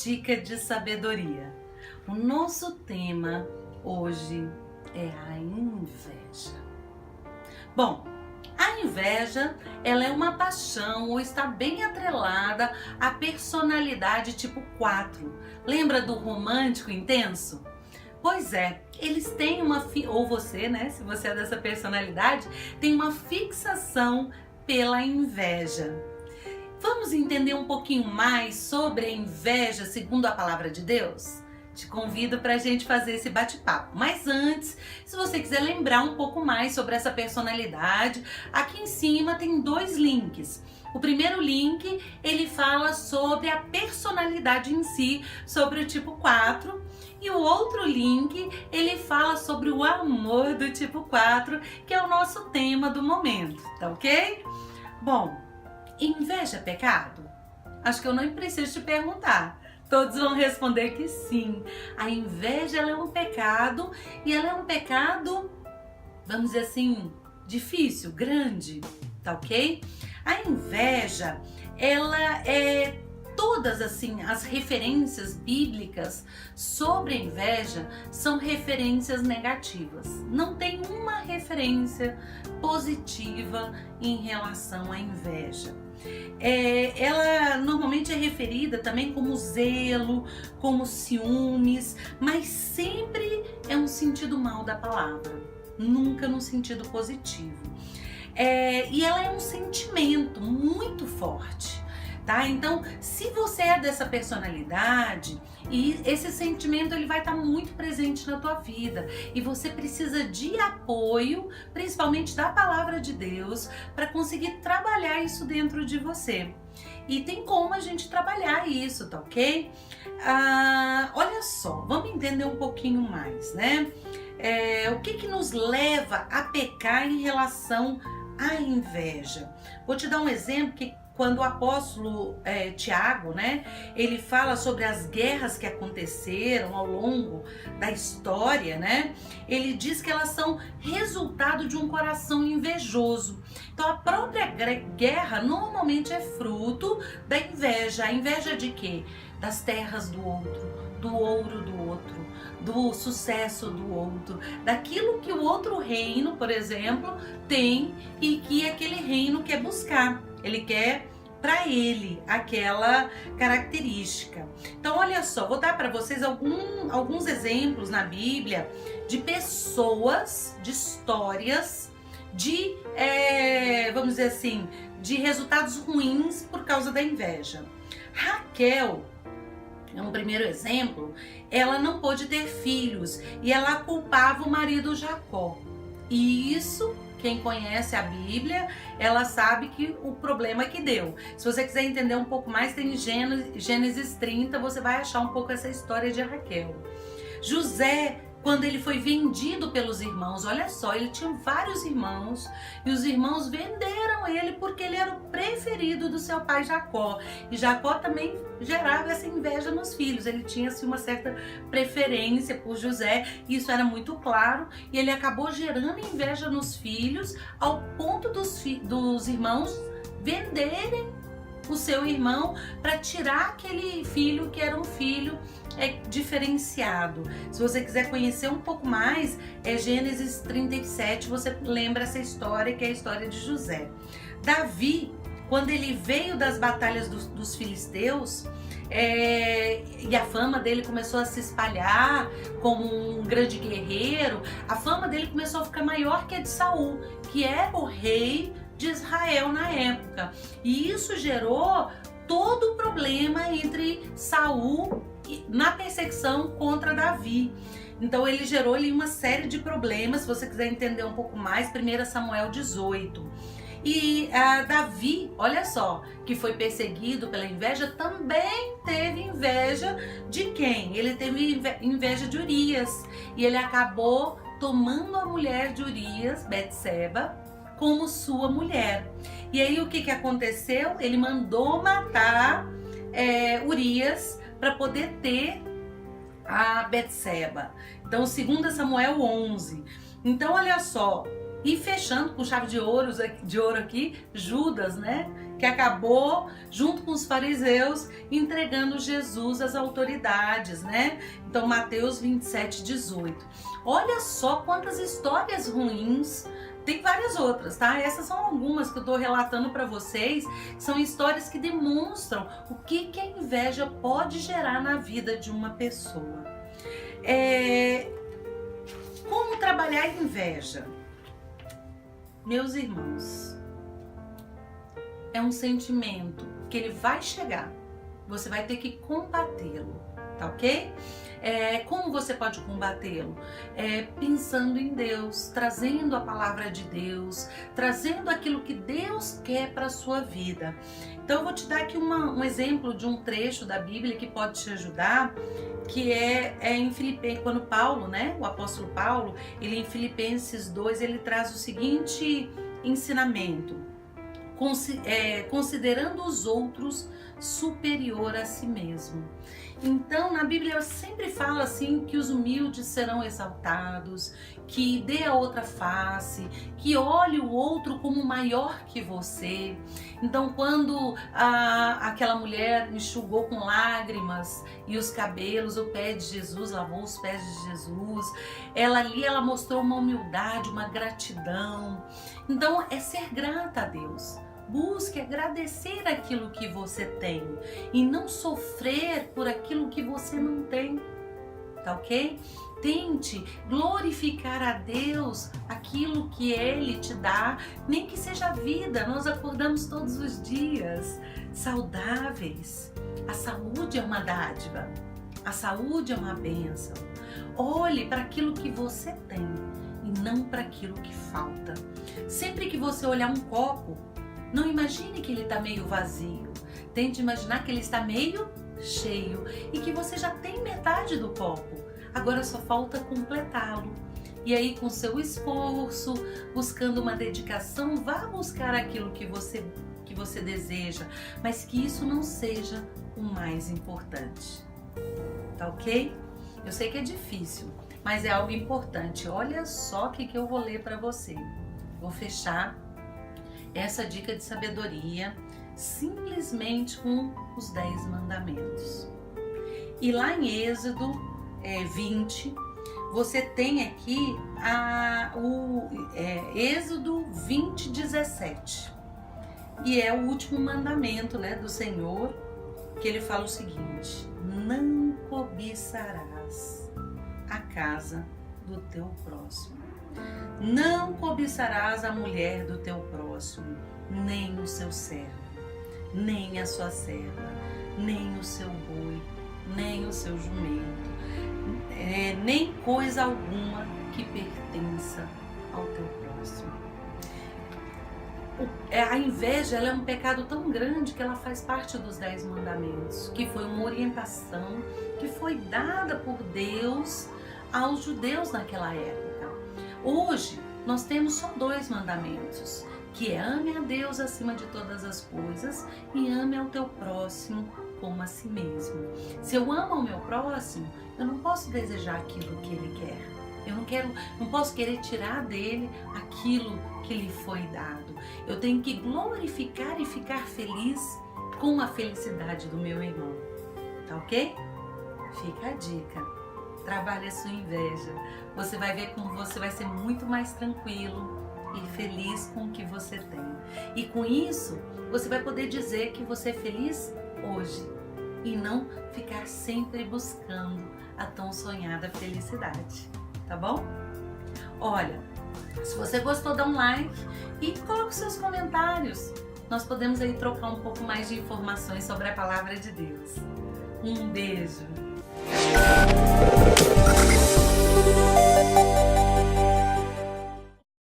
dica de sabedoria. O nosso tema hoje é a inveja. Bom, a inveja, ela é uma paixão ou está bem atrelada à personalidade tipo 4. Lembra do romântico intenso? Pois é, eles têm ou você, né, se você é dessa personalidade, tem uma fixação pela inveja. Vamos entender um pouquinho mais sobre a inveja segundo a palavra de Deus? Te convido para a gente fazer esse bate-papo. Mas antes, se você quiser lembrar um pouco mais sobre essa personalidade, aqui em cima tem 2 links. O primeiro link, ele fala sobre a personalidade em si, sobre o tipo 4. E o outro link, ele fala sobre o amor do tipo 4, que é o nosso tema do momento, tá ok? Bom, inveja é pecado? Acho que eu não preciso te perguntar. Todos vão responder que sim. A inveja, ela é um pecado, e ela é um pecado, vamos dizer assim, difícil, grande, tá ok? A inveja, ela é todas assim as referências bíblicas sobre a inveja são referências negativas. Não tem uma referência positiva em relação à inveja. Ela normalmente é referida também como zelo, como ciúmes, mas sempre é um sentido mal da palavra, nunca no sentido positivo. E ela é um sentimento muito forte. Tá? Então, se você é dessa personalidade, e esse sentimento ele vai estar muito presente na tua vida, e você precisa de apoio, principalmente da palavra de Deus, para conseguir trabalhar isso dentro de você. E tem como a gente trabalhar isso, tá ok? Olha só, vamos entender um pouquinho mais, né? O que nos leva a pecar em relação à inveja? Vou te dar um exemplo que quando o apóstolo Tiago, né, ele fala sobre as guerras que aconteceram ao longo da história, né, ele diz que elas são resultado de um coração invejoso. Então a própria guerra normalmente é fruto da inveja. A inveja de quê? Das terras do outro, do ouro do outro, do sucesso do outro, daquilo que o outro reino, por exemplo, tem e que aquele reino quer buscar. Ele quer para ele aquela característica. Então, olha só, vou dar para vocês alguns exemplos na Bíblia de pessoas, de histórias, de, vamos dizer assim, de resultados ruins por causa da inveja. Raquel é um primeiro exemplo. Ela não pôde ter filhos e ela culpava o marido Jacó. E isso, quem conhece a Bíblia, ela sabe que o problema que deu. Se você quiser entender um pouco mais, tem Gênesis 30, você vai achar um pouco essa história de Raquel. José, quando ele foi vendido pelos irmãos, olha só, ele tinha vários irmãos e os irmãos venderam ele porque ele era o preferido do seu pai Jacó. E Jacó também gerava essa inveja nos filhos, ele tinha assim, uma certa preferência por José, e isso era muito claro, e ele acabou gerando inveja nos filhos ao ponto dos irmãos venderem o seu irmão para tirar aquele filho que era um filho diferenciado. Se você quiser conhecer um pouco mais, é Gênesis 37, você lembra essa história, que é a história de José. Davi, quando ele veio das batalhas dos filisteus, e a fama dele começou a se espalhar como um grande guerreiro, a fama dele começou a ficar maior que a de Saul, que era o rei de Israel na época. E isso gerou todo o problema entre Saul na perseguição contra Davi. Então ele gerou ali uma série de problemas. Se você quiser entender um pouco mais, 1 Samuel 18. E Davi, olha só, que foi perseguido pela inveja, também teve inveja de quem? Ele teve inveja de Urias. E ele acabou tomando a mulher de Urias, Betseba, como sua mulher. E aí o que aconteceu? Ele mandou matar Urias para poder ter a Betseba. Então, 2 Samuel 11. Então, olha só, e fechando com chave de ouro aqui, Judas, né? que acabou, junto com os fariseus, entregando Jesus às autoridades, né? Então, Mateus 27, 18. Olha só quantas histórias ruins. Tem várias outras, tá? Essas são algumas que eu tô relatando para vocês. São histórias que demonstram o que a inveja pode gerar na vida de uma pessoa. Como trabalhar a inveja? Meus irmãos, é um sentimento que ele vai chegar. Você vai ter que combatê-lo, tá ok? Como você pode combatê-lo? Pensando em Deus, trazendo a palavra de Deus, trazendo aquilo que Deus quer para a sua vida. Então eu vou te dar aqui um exemplo de um trecho da Bíblia que pode te ajudar, que é em Filipenses, quando Paulo, né, o apóstolo Paulo, ele em Filipenses 2, ele traz o seguinte ensinamento: considerando os outros superior a si mesmo. Então, na Bíblia sempre fala assim que os humildes serão exaltados, que dê a outra face, que olhe o outro como maior que você. Então, quando aquela mulher enxugou com lágrimas e os cabelos o pé de Jesus, lavou os pés de Jesus, ela mostrou uma humildade, uma gratidão. Então, é ser grata a Deus. Busque agradecer aquilo que você tem e não sofrer por aquilo que você não tem, tá ok? Tente glorificar a Deus aquilo que Ele te dá, nem que seja vida. Nós acordamos todos os dias saudáveis. A saúde é uma dádiva, a saúde é uma bênção. Olhe para aquilo que você tem e não para aquilo que falta. Sempre que você olhar um copo, não imagine que ele está meio vazio. Tente imaginar que ele está meio cheio e que você já tem metade do copo. Agora só falta completá-lo. E aí, com seu esforço, buscando uma dedicação, vá buscar aquilo que você deseja, mas que isso não seja o mais importante. Tá ok? Eu sei que é difícil, mas é algo importante. Olha só o que eu vou ler para você. Vou fechar essa dica de sabedoria simplesmente com os 10 mandamentos. E lá em Êxodo 20, você tem aqui Êxodo 20, 17. E é o último mandamento, né, do Senhor, que ele fala o seguinte: não cobiçarás a casa do teu próximo. Não cobiçarás a mulher do teu próximo, nem o seu servo, nem a sua serva, nem o seu boi, nem o seu jumento, nem coisa alguma que pertença ao teu próximo. A inveja, ela é um pecado tão grande que ela faz parte dos 10 mandamentos, que foi uma orientação que foi dada por Deus aos judeus naquela época. Hoje, nós temos só 2 mandamentos, que é ame a Deus acima de todas as coisas e ame ao teu próximo como a si mesmo. Se eu amo ao meu próximo, eu não posso desejar aquilo que ele quer. Eu não posso querer tirar dele aquilo que lhe foi dado. Eu tenho que glorificar e ficar feliz com a felicidade do meu irmão. Tá ok? Fica a dica. Trabalhe a sua inveja. Você vai ver como você vai ser muito mais tranquilo e feliz com o que você tem. E com isso, você vai poder dizer que você é feliz hoje e não ficar sempre buscando a tão sonhada felicidade. Tá bom? Olha, se você gostou, dá um like e coloque seus comentários. Nós podemos aí trocar um pouco mais de informações sobre a palavra de Deus. Um beijo!